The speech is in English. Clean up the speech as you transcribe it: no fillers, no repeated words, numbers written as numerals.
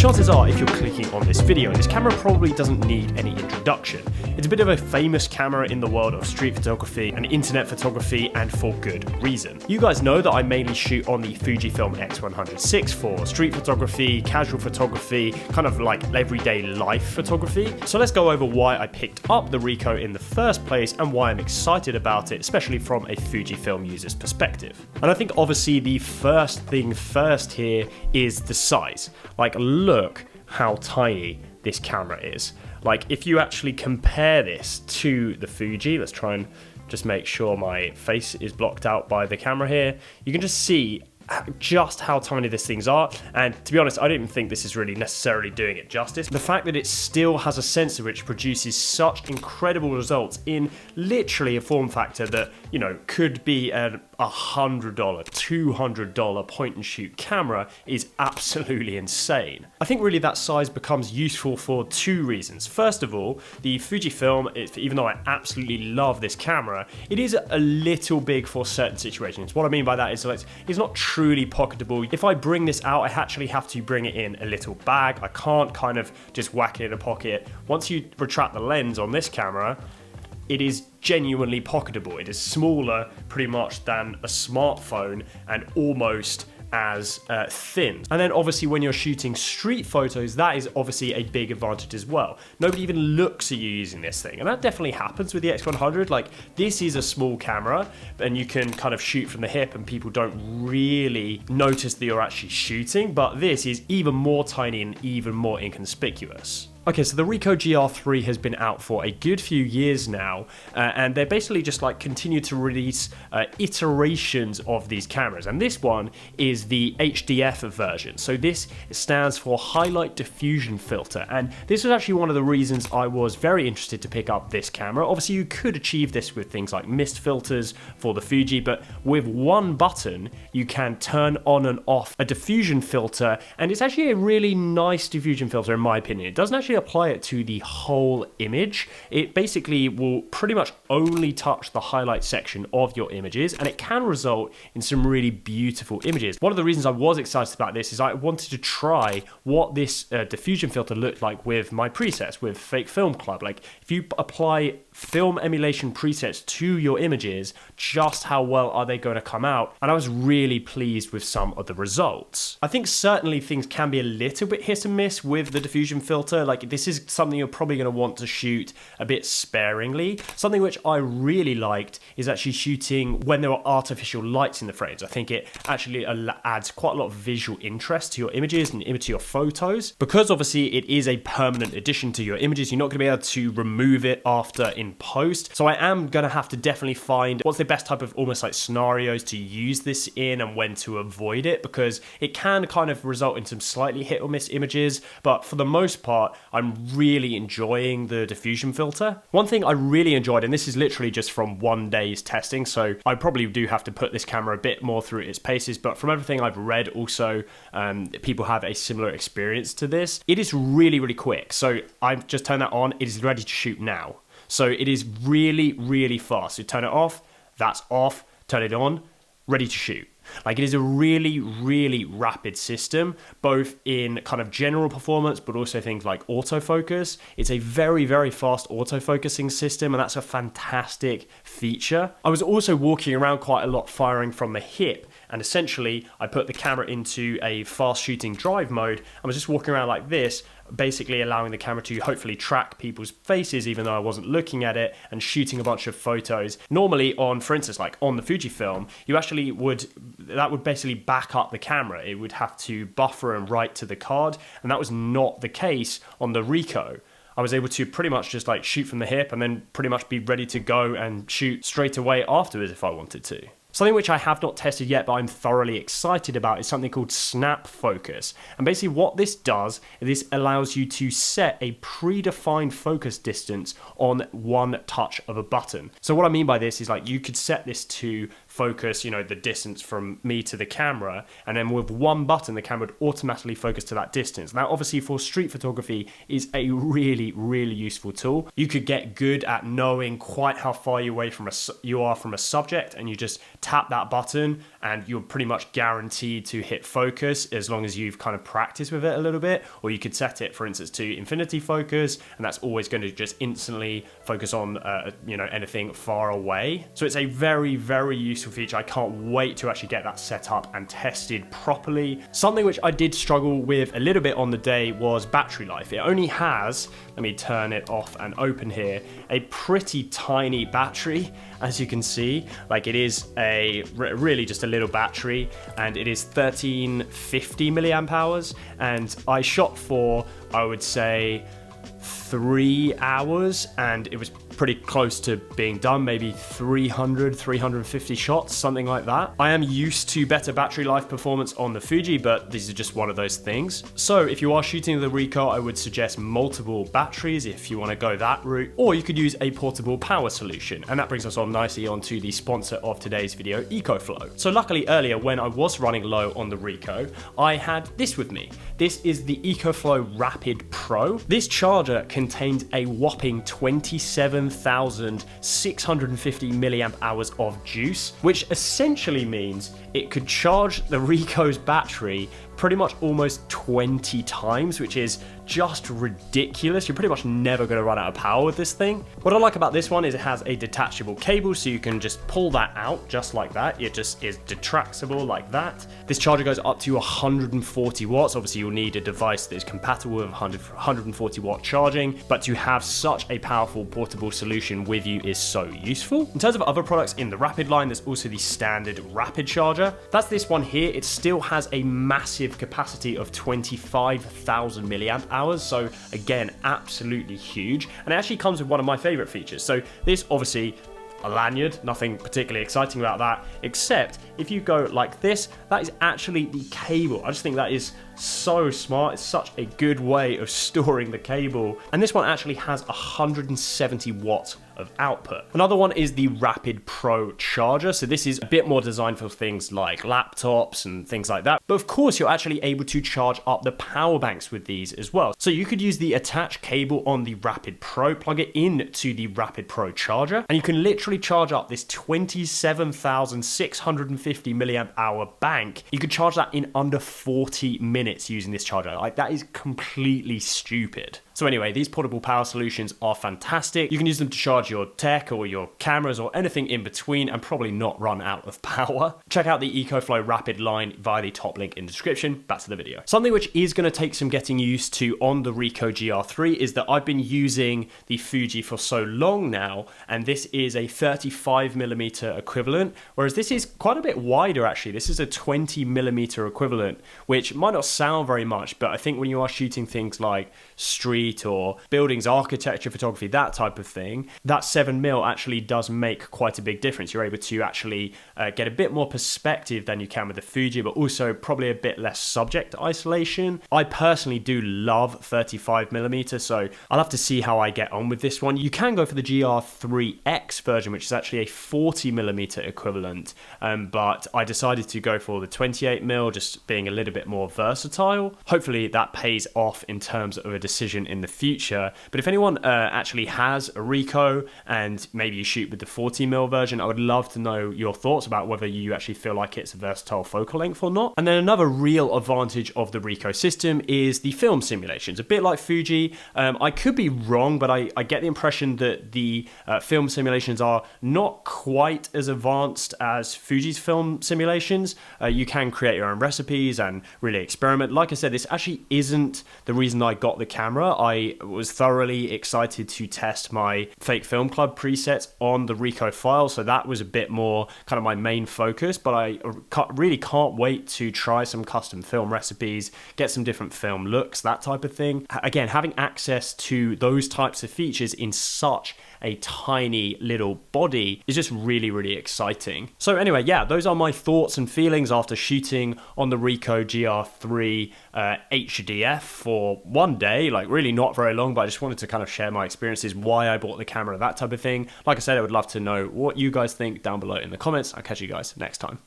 chances are, if you're clicking on this video, this camera probably doesn't need any introduction. It's a bit of a famous camera in the world of street photography and internet photography, and for good reason. You guys know that I mainly shoot on the Fujifilm X100VI for street photography, casual photography, kind of like everyday life photography. So let's go over why I picked up the Ricoh in the first place and why I'm excited about it, especially from a Fujifilm user's perspective. And I think obviously the first thing first here is the size. Like, look how tiny this camera is. Like, if you actually compare this to the Fuji, let's try and just make sure my face is blocked out by the camera here. You can just see just how tiny these things are, and to be honest, I don't even think this is really necessarily doing it justice. The fact that it still has a sensor which produces such incredible results in literally a form factor that, you know, could be a $100, $200 point and shoot camera is absolutely insane. I think really that size becomes useful for two reasons. First of all, the Fujifilm, even though I absolutely love this camera, it is a little big for certain situations. What I mean by that is like, it's not truly pocketable. If I bring this out, I actually have to bring it in a little bag. I can't kind of just whack it in a pocket. Once you retract the lens on this camera, it is genuinely pocketable. It is smaller pretty much than a smartphone and almost as thin. And then obviously when you're shooting street photos, that is obviously a big advantage as well. Nobody even looks at you using this thing, and that definitely happens with the X100. Like, this is a small camera and you can kind of shoot from the hip and people don't really notice that you're actually shooting, but this is even more tiny and even more inconspicuous. Okay, so the Ricoh GR III has been out for a good few years now, and they basically just like continue to release iterations of these cameras, and this one is the HDF version. So this stands for Highlight Diffusion Filter, and this was actually one of the reasons I was very interested to pick up this camera. Obviously you could achieve this with things like mist filters for the Fuji, but with one button you can turn on and off a diffusion filter, and it's actually a really nice diffusion filter in my opinion. It doesn't actually apply it to the whole image. It basically will pretty much only touch the highlight section of your images, and it can result in some really beautiful images. One of the reasons I was excited about this is I wanted to try what this diffusion filter looked like with my presets, with Fake Film Club. Like, if you apply film emulation presets to your images, just how well are they going to come out? And I was really pleased with some of the results. I think certainly things can be a little bit hit and miss with the diffusion filter. Like, this is something you're probably going to want to shoot a bit sparingly. Something which I really liked is actually shooting when there are artificial lights in the frames. I think it actually adds quite a lot of visual interest to your images and to your photos, because obviously it is a permanent addition to your images. You're not going to be able to remove it after in post. So I am going to have to definitely find what's the best type of almost like scenarios to use this in and when to avoid it, because it can kind of result in some slightly hit or miss images, but for the most part I'm really enjoying the diffusion filter. One thing I really enjoyed, and this is literally just from one day's testing, so I probably do have to put this camera a bit more through its paces, but from everything I've read also, people have a similar experience to this. It is really, really quick. So I've just turned that on. It is ready to shoot now. So it is really, really fast. So turn it off, that's off, turn it on, ready to shoot. Like, it is a really, really rapid system, both in kind of general performance, but also things like autofocus. It's a very, very fast autofocusing system, and that's a fantastic feature. I was also walking around quite a lot firing from the hip, and essentially I put the camera into a fast shooting drive mode. I was just walking around like this, basically allowing the camera to hopefully track people's faces even though I wasn't looking at it, and shooting a bunch of photos. Normally on, for instance, like on the Fujifilm, you actually that would basically back up the camera. It would have to buffer and write to the card, and that was not the case on the Ricoh. I was able to pretty much just like shoot from the hip and then pretty much be ready to go and shoot straight away afterwards if I wanted to. Something which I have not tested yet, but I'm thoroughly excited about, is something called snap focus. And basically what this does is this allows you to set a predefined focus distance on one touch of a button. So what I mean by this is, like, you could set this to focus, you know, the distance from me to the camera, and then with one button the camera would automatically focus to that distance. Now obviously for street photography is a really, really useful tool. You could get good at knowing quite how far you are from a subject, and you just tap that button and you're pretty much guaranteed to hit focus as long as you've kind of practiced with it a little bit. Or you could set it, for instance, to infinity focus, and that's always going to just instantly focus on anything far away. So it's a very, very useful feature. I can't wait to actually get that set up and tested properly. Something which I did struggle with a little bit on the day was battery life. It only has, let me turn it off and open here, a pretty tiny battery, as you can see. Like, it is really just a little battery, and it is 1350 milliamp hours, and I shot for, I would say, 3 hours, and it was pretty close to being done, maybe 350 shots, something like that. I am used to better battery life performance on the Fuji, but these are just one of those things. So if you are shooting the Ricoh, I would suggest multiple batteries if you want to go that route, or you could use a portable power solution. And that brings us on nicely onto the sponsor of today's video, EcoFlow. So luckily earlier, when I was running low on the Ricoh, I had this with me. This is the EcoFlow Rapid Pro. This charger contains a whopping 27,650 milliamp hours of juice, which essentially means it could charge the Ricoh's battery pretty much almost 20 times, which is just ridiculous. You're pretty much never going to run out of power with this thing. What I like about this one is it has a detachable cable, so you can just pull that out just like that. It just is detachable like that. This charger goes up to 140 watts. Obviously, you'll need a device that is compatible with 140 watt charging, but to have such a powerful portable solution with you is so useful. In terms of other products in the Rapid line, there's also the standard Rapid charger. That's this one here. It still has a massive capacity of 25,000 milliamp hours, so again, absolutely huge, and it actually comes with one of my favorite features. So this, obviously, a lanyard, nothing particularly exciting about that, except if you go like this, that is actually the cable. I just think that is so smart. It's such a good way of storing the cable. And this one actually has 170 watts of output. Another one is the Rapid Pro charger. So this is a bit more designed for things like laptops and things like that. But of course, you're actually able to charge up the power banks with these as well. So you could use the attached cable on the Rapid Pro, plug it into the Rapid Pro charger, and you can literally charge up this 27,650 milliamp hour bank. You could charge that in under 40 minutes using this charger. Like, that is completely stupid. So anyway, these portable power solutions are fantastic. You can use them to charge your tech or your cameras or anything in between and probably not run out of power. Check out the EcoFlow Rapid line via the top link in the description. Back to the video. Something which is going to take some getting used to on the Ricoh GR III is that I've been using the Fuji for so long now, and this is a 35mm equivalent, whereas this is quite a bit wider actually. This is a 20mm equivalent, which might not sound very much, but I think when you are shooting things like street or buildings, architecture, photography, that type of thing, that 7mm actually does make quite a big difference. You're able to actually get a bit more perspective than you can with the Fuji, but also probably a bit less subject isolation. I personally do love 35mm, so I'll have to see how I get on with this one. You can go for the GR3X version, which is actually a 40mm equivalent, but I decided to go for the 28mm, just being a little bit more versatile. Hopefully that pays off in terms of a decision in the future. But if anyone actually has a Ricoh and maybe you shoot with the 40mm version, I would love to know your thoughts about whether you actually feel like it's a versatile focal length or not. And then another real advantage of the Ricoh system is the film simulations. A bit like Fuji, I could be wrong, but I get the impression that the film simulations are not quite as advanced as Fuji's film simulations. You can create your own recipes and really experiment. Like I said, this actually isn't the reason I got the camera. I was thoroughly excited to test my Fake Film Club presets on the Ricoh file, so that was a bit more kind of my main focus, but I really can't wait to try some custom film recipes, get some different film looks, that type of thing. Again, having access to those types of features in such a tiny little body is just really, really exciting. So anyway, yeah, those are my thoughts and feelings after shooting on the Ricoh GR III HDF for one day, like really not very long, but I just wanted to kind of share my experiences, why I bought the camera, that type of thing. Like I said, I would love to know what you guys think down below in the comments. I'll catch you guys next time.